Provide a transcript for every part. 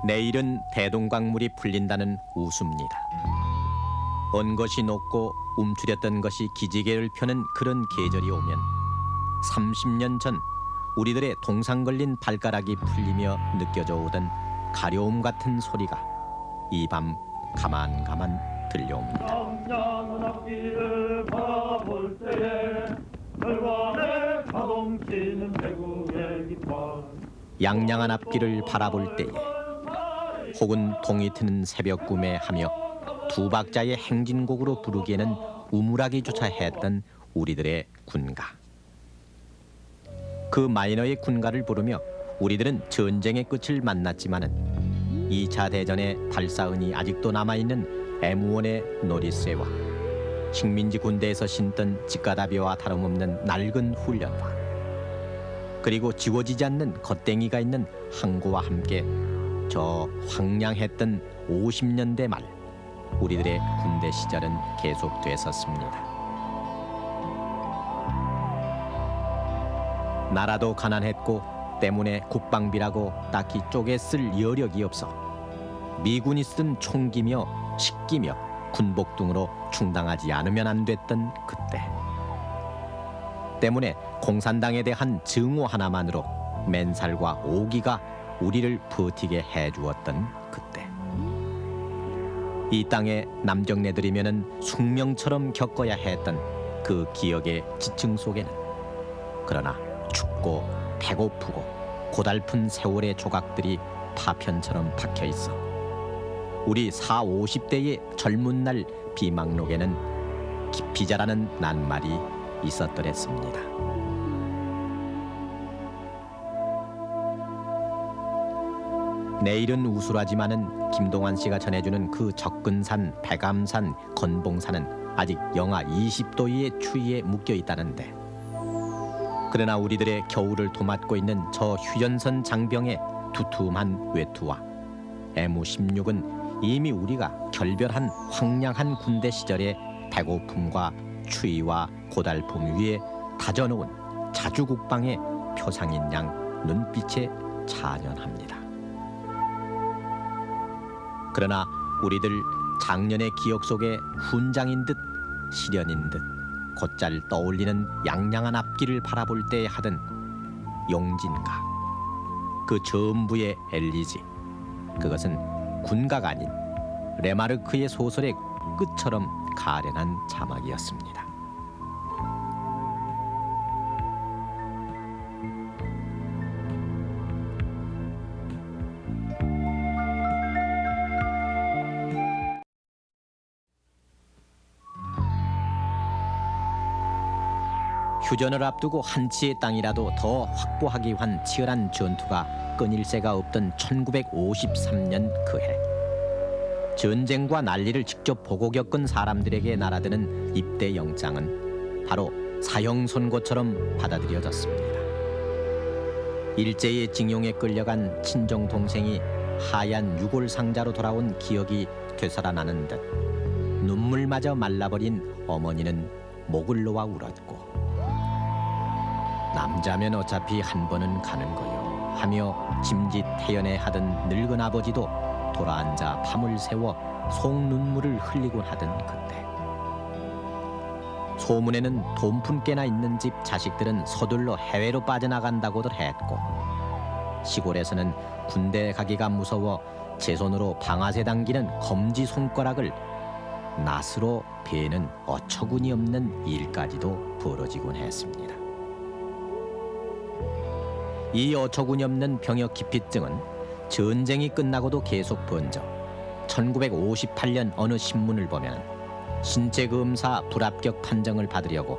내일은 대동강물이 풀린다는 웃음입니다. 언 것이 녹고 움츠렸던 것이 기지개를 펴는 그런 계절이 오면 30년 전 우리들의 동상 걸린 발가락이 풀리며 느껴져 오던 가려움 같은 소리가 이 밤 가만가만 들려옵니다. 양양한 앞길을 바라볼 때에 혈관에 가동치는 배구의 깃발 양양한 앞길을 바라볼 때에 혹은 동이 트는 새벽 꿈에 하며 두 박자의 행진곡으로 부르기에는 우물하기조차 했던 우리들의 군가. 그 마이너의 군가를 부르며 우리들은 전쟁의 끝을 만났지만은 2차 대전의 발사은이 아직도 남아있는 애무원의 놀이쇠와 식민지 군대에서 신던 직가다비와 다름없는 낡은 훈련화 그리고 지워지지 않는 겉댕이가 있는 항구와 함께 저 황량했던 50년대 말 우리들의 군대 시절은 계속됐었습니다. 나라도 가난했고 때문에 국방비라고 딱히 쪼개 쓸 여력이 없어 미군이 쓰던 총기며 식기며 군복 등으로 충당하지 않으면 안 됐던 그때 때문에 공산당에 대한 증오 하나만으로 맨살과 오기가 우리를 버티게 해주었던 그때 이 땅에 남정네들이면은 숙명처럼 겪어야 했던 그 기억의 지층 속에는 그러나 춥고 배고프고 고달픈 세월의 조각들이 파편처럼 박혀 있어 우리 40, 50대의 젊은 날 비망록에는 깊이 자라는 낱말이 있었더랬습니다. 내일은 우술하지만은 김동완 씨가 전해주는 그 적근산, 백암산, 건봉산은 아직 영하 20도 이의 추위에 묶여 있다는데 그러나 우리들의 겨울을 도맡고 있는 저 휴전선 장병의 두툼한 외투와 MU-16은 이미 우리가 결별한 황량한 군대 시절의 배고픔과 추위와 고달픔 위에 다져놓은 자주국방의 표상인 양 눈빛에 찬연합니다. 그러나 우리들 작년의 기억 속에 훈장인 듯 시련인 듯 곧잘 떠올리는 양양한 앞길을 바라볼 때 하던 용진가 그 전부의 엘리지 그것은 군가가 아닌 레마르크의 소설의 끝처럼 가련한 자막이었습니다. 휴전을 앞두고 한 치의 땅이라도 더 확보하기 위한 치열한 전투가 끊일 새가 없던 1953년 그해 전쟁과 난리를 직접 보고 겪은 사람들에게 날아드는 입대 영장은 바로 사형 선고처럼 받아들여졌습니다. 일제의 징용에 끌려간 친정 동생이 하얀 유골 상자로 돌아온 기억이 되살아나는 듯 눈물마저 말라버린 어머니는 목을 놓아 울었고 남자면 어차피 한 번은 가는 거요 하며 짐짓 태연해 하던 늙은 아버지도 돌아앉아 밤을 새워 속눈물을 흘리곤 하던 그때 소문에는 돈푼 깨나 있는 집 자식들은 서둘러 해외로 빠져나간다고들 했고 시골에서는 군대 가기가 무서워 제 손으로 방아쇠 당기는 검지 손가락을 낫으로 베는 어처구니 없는 일까지도 벌어지곤 했습니다. 이 어처구니 없는 병역 기피증은 전쟁이 끝나고도 계속 번져 1958년 어느 신문을 보면 신체 검사 불합격 판정을 받으려고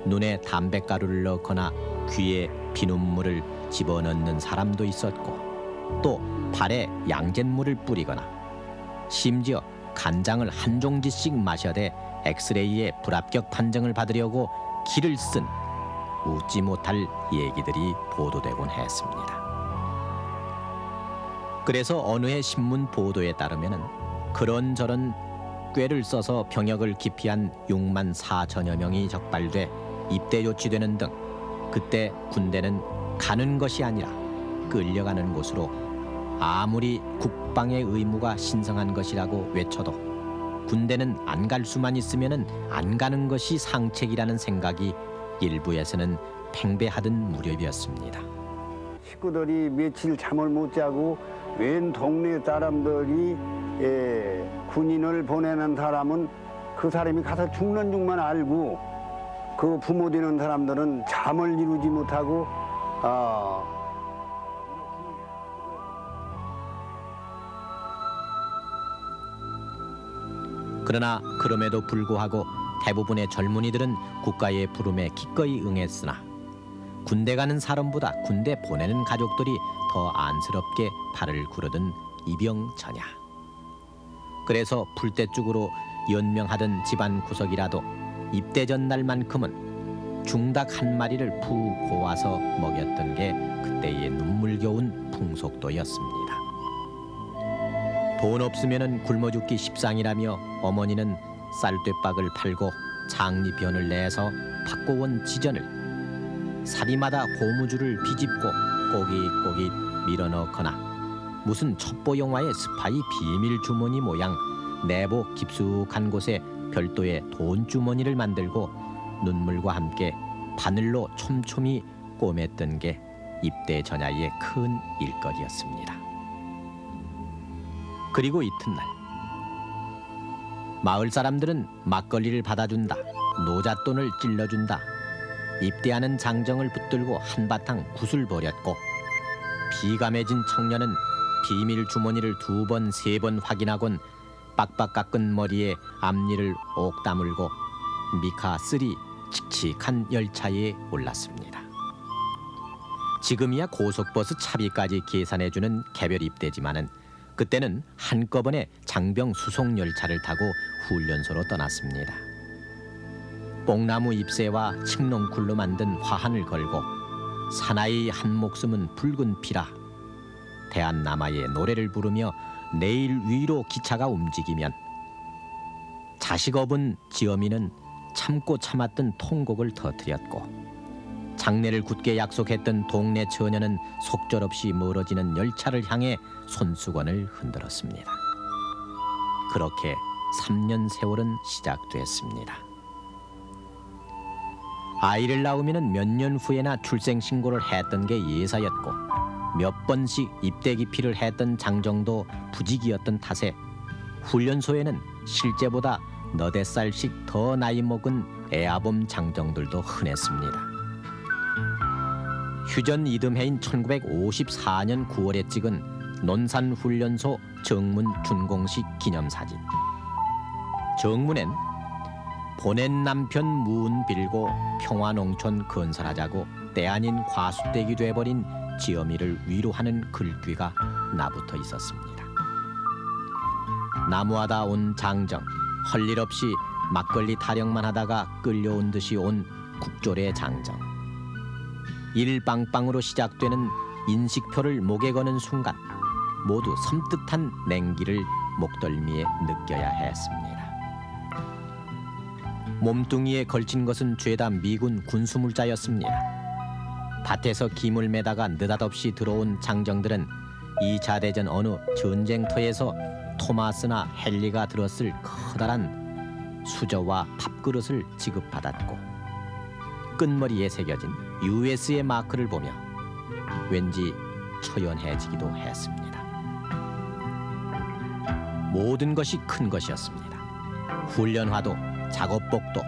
눈에 담뱃가루를 넣거나 귀에 피눈물을 집어넣는 사람도 있었고 또 발에 양잿물을 뿌리거나 심지어 간장을 한 종지씩 마셔대 엑스레이에 불합격 판정을 받으려고 기를 쓴 웃지 못할 얘기들이 보도되곤 했습니다. 그래서 어느 해 신문 보도에 따르면은 그런저런 꾀를 써서 병역을 기피한 6만 4천여 명이 적발돼 입대 조치되는 등 그때 군대는 가는 것이 아니라 끌려가는 곳으로 아무리 국방의 의무가 신성한 것이라고 외쳐도 군대는 안 갈 수만 있으면은 안 가는 것이 상책이라는 생각이 일부에서는 팽배하던 무렵이었습니다. 식구들이 며칠 잠을 못 자고 웬 동네 사람들이 군인을 보내는 사람은 그 사람이 가서 죽는 줄만 알고 그 부모 되는 사람들은 잠을 이루지 못하고 그러나 그럼에도 불구하고 대부분의 젊은이들은 국가의 부름에 기꺼이 응했으나 군대 가는 사람보다 군대 보내는 가족들이 더 안쓰럽게 발을 구르던 이병전야. 그래서 풀떼죽으로 연명하던 집안 구석이라도 입대 전날만큼은 중닭 한 마리를 푹 고아서 먹였던 게 그때의 눈물겨운 풍속도였습니다. 돈 없으면은 굶어 죽기 십상이라며 어머니는 쌀되박을 팔고 장리변을 내서 받고 온 지전을 사리마다 고무줄을 비집고 꼬깃꼬깃 밀어넣거나 무슨 첩보 영화의 스파이 비밀 주머니 모양 내복 깊숙한 곳에 별도의 돈 주머니를 만들고 눈물과 함께 바늘로 촘촘히 꿰맸던 게 입대 전야의 큰 일거리였습니다. 그리고 이튿날 마을 사람들은 막걸리를 받아준다, 노잣돈을 찔러준다, 입대하는 장정을 붙들고 한바탕 굿을 벌였고 비감해진 청년은 비밀 주머니를 2번, 3번 확인하곤 빡빡 깎은 머리에 앞니를 옥 다물고 미카 3 칙칙한 열차에 올랐습니다. 지금이야 고속버스 차비까지 계산해주는 개별 입대지만은 그때는 한꺼번에 장병 수송 열차를 타고 훈련소로 떠났습니다. 뽕나무 잎새와 칡농쿨로 만든 화환을 걸고 사나이 한 목숨은 붉은 피라 대한남아의 노래를 부르며 내일 위로 기차가 움직이면 자식 업은 지어미는 참고 참았던 통곡을 터뜨렸고 장례를 굳게 약속했던 동네 처녀는 속절없이 멀어지는 열차를 향해 손수건을 흔들었습니다. 그렇게 3년 세월은 시작됐습니다. 아이를 낳으면 몇 년 후에나 출생신고를 했던 게 예사였고 몇 번씩 입대 기피를 했던 장정도 부직이었던 탓에 훈련소에는 실제보다 너댓 살씩 더 나이 먹은 애아범 장정들도 흔했습니다. 휴전 이듬해인 1954년 9월에 찍은 논산훈련소 정문 준공식 기념사진. 정문엔 보낸 남편 무운 빌고 평화농촌 건설하자고 때 아닌 과수댁이 돼버린 지어미를 위로하는 글귀가 나붙어 있었습니다. 나무하다 온 장정, 할 일 없이 막걸리 타령만 하다가 끌려온 듯이 온 국조래 장정. 일빵빵으로 시작되는 인식표를 목에 거는 순간 모두 섬뜩한 냉기를 목덜미에 느껴야 했습니다. 몸뚱이에 걸친 것은 죄다 미군 군수물자였습니다. 밭에서 김을 매다가 느닷없이 들어온 장정들은 2차 대전 어느 전쟁터에서 토마스나 헨리가 들었을 커다란 수저와 밥그릇을 지급받았고 끝머리에 새겨진 US의 마크를 보며 왠지 초연해지기도 했습니다. 모든 것이 큰 것이었습니다. 훈련화도 작업복도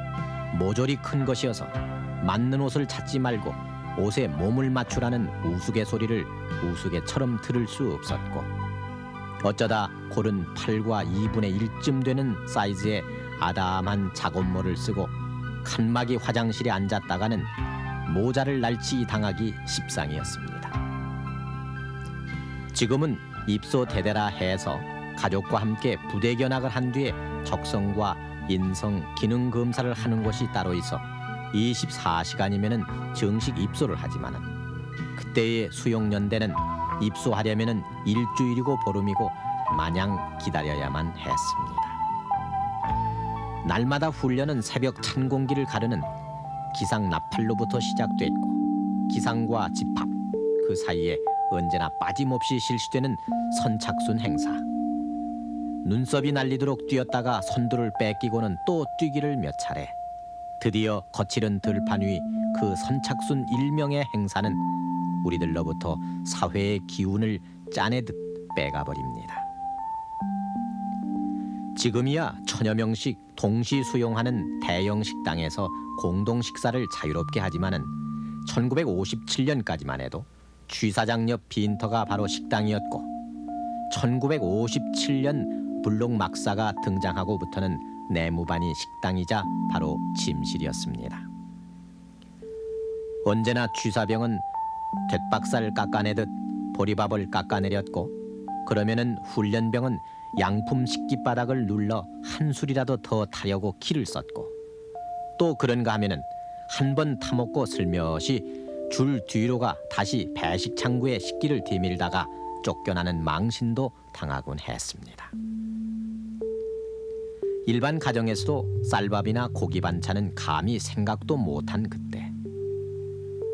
모조리 큰 것이어서 맞는 옷을 찾지 말고 옷에 몸을 맞추라는 우스갯소리를 우스개처럼 들을 수 없었고 어쩌다 고른 8과 2분의 1쯤 되는 사이즈의 아담한 작업모를 쓰고 칸막이 화장실에 앉았다가는 모자를 날치 당하기 십상이었습니다. 지금은 입소 대대라 해서 가족과 함께 부대 견학을 한 뒤에 적성과 인성 기능 검사를 하는 곳이 따로 있어 24시간이면은 정식 입소를 하지만은 그때의 수용연대는 입소하려면은 일주일이고 보름이고 마냥 기다려야만 했습니다. 날마다 훈련은 새벽 찬 공기를 가르는 기상 나팔로부터 시작됐고 기상과 집합 그 사이에 언제나 빠짐없이 실시되는 선착순 행사. 눈썹이 날리도록 뛰었다가 선두를 뺏기고는 또 뛰기를 몇 차례. 드디어 거칠은 들판 위 그 선착순 일명의 행사는 우리들로부터 사회의 기운을 짜내듯 빼가버립니다. 지금이야 천여 명씩 동시 수용하는 대형 식당에서 공동 식사를 자유롭게 하지만은 1957년까지만 해도 취사장 옆 빈터가 바로 식당이었고 1957년 블록 막사가 등장하고부터는 내무반이 식당이자 바로 침실이었습니다. 언제나 취사병은 볏박살 깎아내듯 보리밥을 깎아내렸고 그러면은 훈련병은 양품 식기바닥을 눌러 한 술이라도 더 타려고 기를 썼고 또 그런가 하면은 한 번 타먹고 슬며시 줄 뒤로가 다시 배식 창구에 식기를 디밀다가 쫓겨나는 망신도 당하곤 했습니다. 일반 가정에서도 쌀밥이나 고기 반찬은 감히 생각도 못한 그때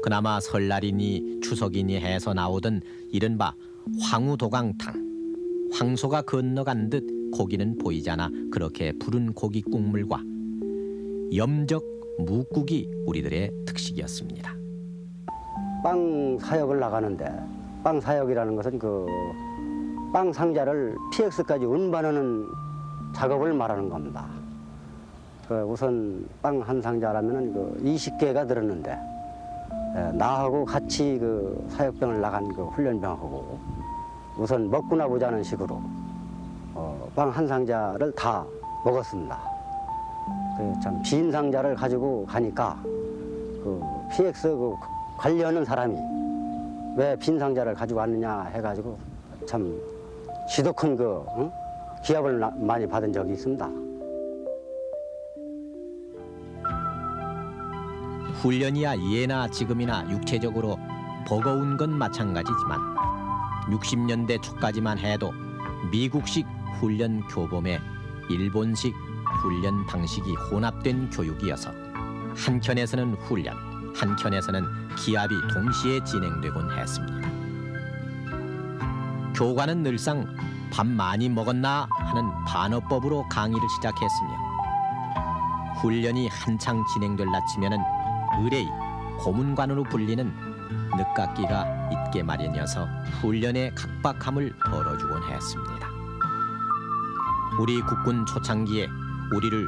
그나마 설날이니 추석이니 해서 나오던 이른바 황우도강탕 황소가 건너간 듯 고기는 보이지 않아 그렇게 부른 고기 국물과 염적 묵국이 우리들의 특식이었습니다. 빵 사역을 나가는데 빵 사역이라는 것은 그 빵 상자를 PX까지 운반하는 작업을 말하는 겁니다. 우선 빵 한 상자라면은 그 20개가 들었는데 나하고 같이 그 사역병을 나간 그 훈련병하고 우선 먹구나 보자는 식으로 빵 한 상자를 다 먹었습니다. 참 빈 상자를 가지고 가니까 그 PX 그 관리하는 사람이 왜 빈 상자를 가지고 왔느냐 해가지고 참 지독한 그 기합을 많이 받은 적이 있습니다. 훈련이야 예나 지금이나 육체적으로 버거운 건 마찬가지지만 60년대 초까지만 해도 미국식 훈련 교범에 일본식 훈련 방식이 혼합된 교육이어서 한켠에서는 훈련, 한켠에서는 기합이 동시에 진행되곤 했습니다. 교관은 늘상 밥 많이 먹었나 하는 반어법으로 강의를 시작했으며 훈련이 한창 진행될 나치면은 의뢰이, 고문관으로 불리는 늦깎이가 있게 마련이어서 훈련의 각박함을 덜어주곤 했습니다. 우리 국군 초창기에 우리를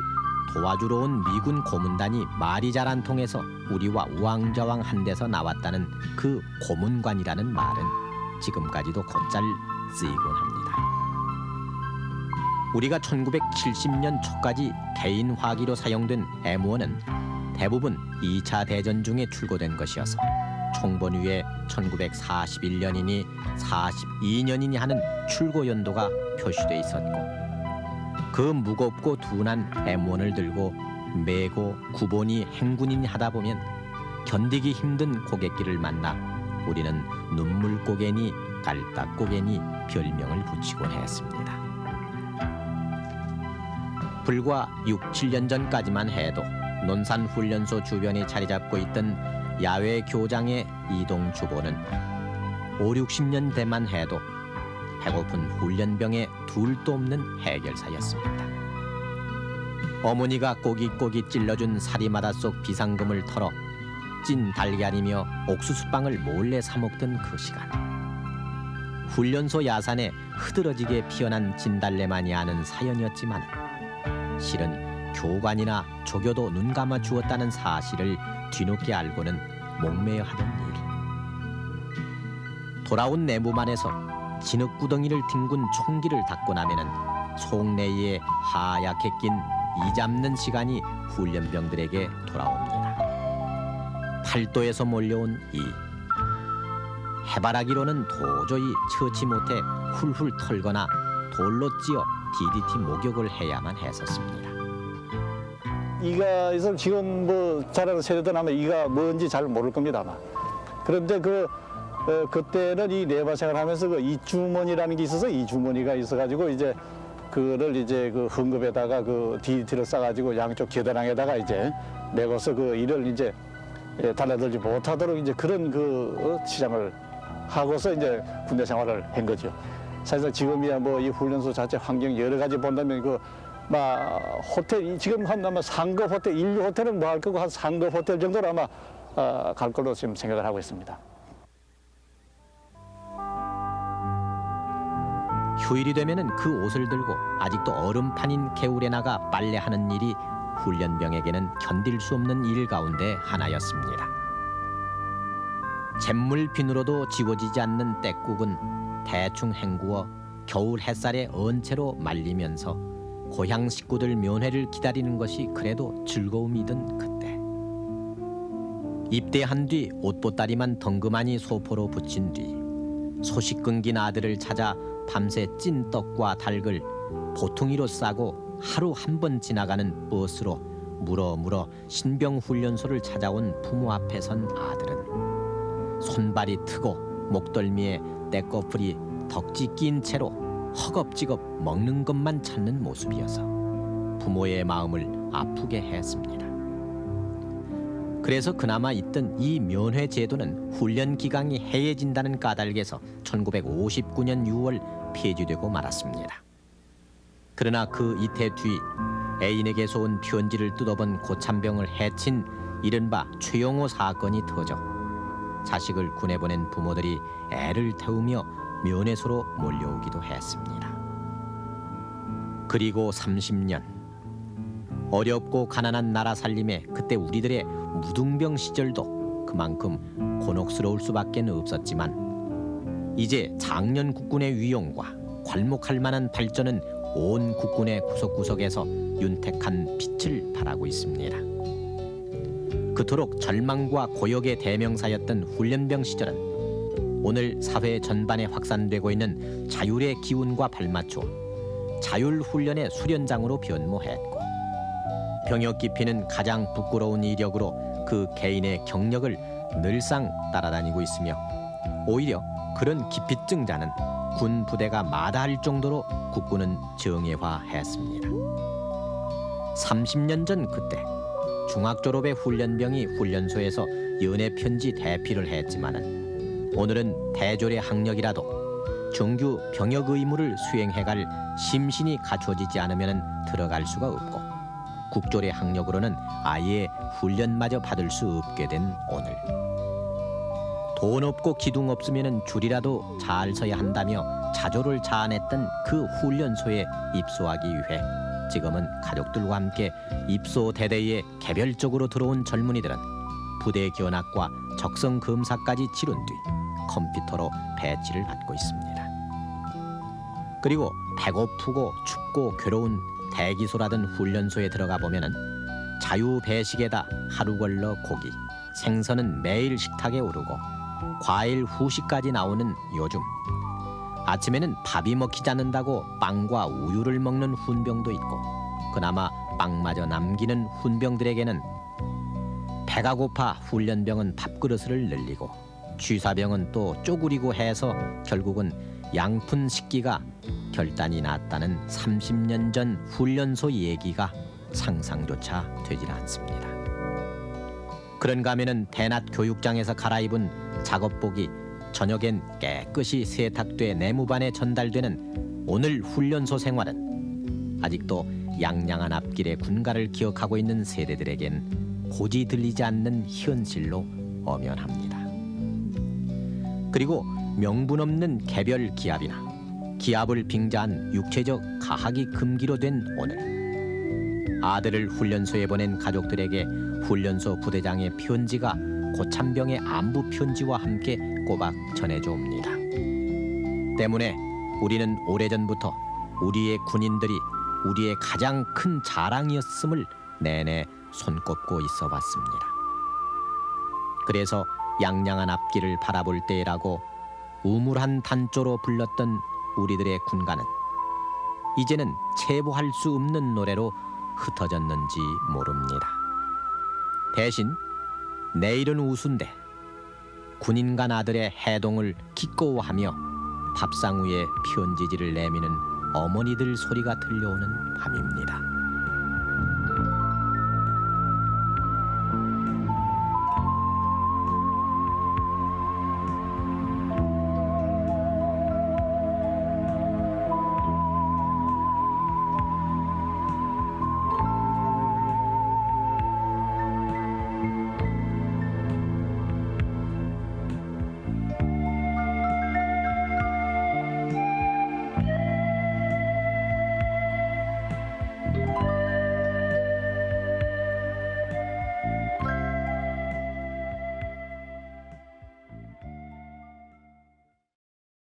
도와주러 온 미군 고문단이 말이 잘 안 통해서 우리와 우왕좌왕 한 데서 나왔다는 그 고문관이라는 말은 지금까지도 곧잘 쓰이곤 합니다. 우리가 1970년 초까지 개인 화기로 사용된 M1은 대부분 2차 대전 중에 출고된 것이어서 총번위에 1941년이니 42년이니 하는 출고 연도가 표시돼 있었고 그 무겁고 둔한 M1을 들고 메고 구본이 행군이니 하다 보면 견디기 힘든 고갯길을 만나 우리는 눈물고개니 깔딱고개니 별명을 붙이곤 했습니다. 불과 6, 7년 전까지만 해도 논산훈련소 주변에 자리 잡고 있던 야외 교장의 이동 주보는 5, 60년 대만 해도 배고픈 훈련병의 둘도 없는 해결사였습니다. 어머니가 꼬깃꼬깃 찔러준 사리마다 속 비상금을 털어 찐 달걀이며 옥수수빵을 몰래 사 먹던 그 시간 훈련소 야산에 흐드러지게 피어난 진달래만이 아는 사연이었지만 실은 교관이나 조교도 눈 감아 주었다는 사실을 뒤늦게 알고는 목매어 하던 일. 돌아온 내무반에서 진흙구덩이를 뒹군 총기를 닦고 나면은 속내에 하얗게 낀 이 잡는 시간이 훈련병들에게 돌아옵니다. 팔도에서 몰려온 이. 해바라기로는 도저히 처치 못해 훌훌 털거나 돌로 찧어 DDT 목욕을 해야만 했었습니다. 이가 있으면 지금 뭐 자라는 세대들 아마 이가 뭔지 잘 모를 겁니다 아마. 그런데 그때는 이 내바 생활하면서 그 이주머니라는 게 있어서 이주머니가 있어가지고 이제 그를 이제 그 흥급에다가 그 DDT를 싸가지고 양쪽 겨드랑이에다가 이제 메고서 그 이를 이제 달라들지 못하도록 이제 그런 그 시장을 하고서 이제 군대 생활을 한 거죠. 사실상 지금이야 뭐 이 훈련소 자체 환경 여러 가지 본다면 막 호텔 지금 한 아마 상급 호텔, 인류 호텔은 뭐 할 거고 한 상급 호텔 정도로 아마 갈 걸로 지금 생각을 하고 있습니다. 휴일이 되면은 그 옷을 들고 아직도 얼음판인 개울에 나가 빨래하는 일이 훈련병에게는 견딜 수 없는 일 가운데 하나였습니다. 잿물빈으로도 지워지지 않는 떼국은 대충 헹구어 겨울 햇살에 언채로 말리면서 고향 식구들 면회를 기다리는 것이 그래도 즐거움이던 그때. 입대한 뒤 옷보따리만 덩그마니 소포로 붙인 뒤 소식 끊긴 아들을 찾아 밤새 찐 떡과 닭을 보퉁이로 싸고 하루 한 번 지나가는 버스로 물어 신병 훈련소를 찾아온 부모 앞에 선 아들은 손발이 트고 목덜미에 떼꺼풀이 덕지 낀 채로 허겁지겁 먹는 것만 찾는 모습이어서 부모의 마음을 아프게 했습니다. 그래서 그나마 있던 이 면회 제도는 훈련 기간이 해해진다는 까닭에서 1959년 6월 폐지되고 말았습니다. 그러나 그 이태 뒤 애인에게서 온 편지를 뜯어본 고참병을 해친 이른바 최영호 사건이 터져 자식을 군에 보낸 부모들이 애를 태우며 면회소로 몰려오기도 했습니다. 그리고 30년 어렵고 가난한 나라 살림에 그때 우리들의 무등병 시절도 그만큼 곤혹스러울 수밖에 없었지만 이제 장년 국군의 위용과 괄목할 만한 발전은 온 국군의 구석구석에서 윤택한 빛을 발하고 있습니다. 그토록 절망과 고역의 대명사였던 훈련병 시절은 오늘 사회 전반에 확산되고 있는 자율의 기운과 발맞춰 자율훈련의 수련장으로 변모했고 병역 기피는 가장 부끄러운 이력으로 그 개인의 경력을 늘상 따라다니고 있으며 오히려 그런 기피증자는 군 부대가 마다할 정도로 국군은 정예화했습니다. 30년 전 그때 중학 졸업의 훈련병이 훈련소에서 연애 편지 대피를 했지만은 오늘은 대졸의 학력이라도 정규 병역 의무를 수행해갈 심신이 갖춰지지 않으면 들어갈 수가 없고 국졸의 학력으로는 아예 훈련마저 받을 수 없게 된 오늘. 돈 없고 기둥 없으면 줄이라도 잘 서야 한다며 자조를 자아냈던 그 훈련소에 입소하기 위해 지금은 가족들과 함께 입소 대대에 개별적으로 들어온 젊은이들은 부대 견학과 적성 검사까지 치른 뒤 컴퓨터로 배치를 받고 있습니다. 그리고 배고프고 춥고 괴로운 대기소라든 훈련소에 들어가 보면은 자유 배식에다 하루 걸러 고기, 생선은 매일 식탁에 오르고 과일 후식까지 나오는 요즘 아침에는 밥이 먹히지 않는다고 빵과 우유를 먹는 훈병도 있고 그나마 빵마저 남기는 훈병들에게는 배가 고파 훈련병은 밥그릇을 늘리고 취사병은 또 쪼그리고 해서 결국은 양푼 식기가 결단이 났다는 30년 전 훈련소 얘기가 상상조차 되질 않습니다. 그런가 하면은 대낮 교육장에서 갈아입은 작업복이 저녁엔 깨끗이 세탁돼 내무반에 전달되는 오늘 훈련소 생활은 아직도 양양한 앞길의 군가를 기억하고 있는 세대들에겐 고지 들리지 않는 현실로 엄연합니다. 그리고 명분 없는 개별 기합이나 기합을 빙자한 육체적 가학이 금기로 된 오늘 아들을 훈련소에 보낸 가족들에게 훈련소 부대장의 편지가 고참병의 안부 편지와 함께 꼬박 전해져 옵니다. 때문에 우리는 오래전부터 우리의 군인들이 우리의 가장 큰 자랑이었음을 내내 손꼽고 있어 왔습니다. 그래서 양양한 앞길을 바라볼 때라고 우물한 단조로 불렀던 우리들의 군가는 이제는 체부할 수 없는 노래로 흩어졌는지 모릅니다. 대신 내일은 우수인데 군인간 아들의 해동을 기꺼워하며 밥상 위에 편지지를 내미는 어머니들 소리가 들려오는 밤입니다.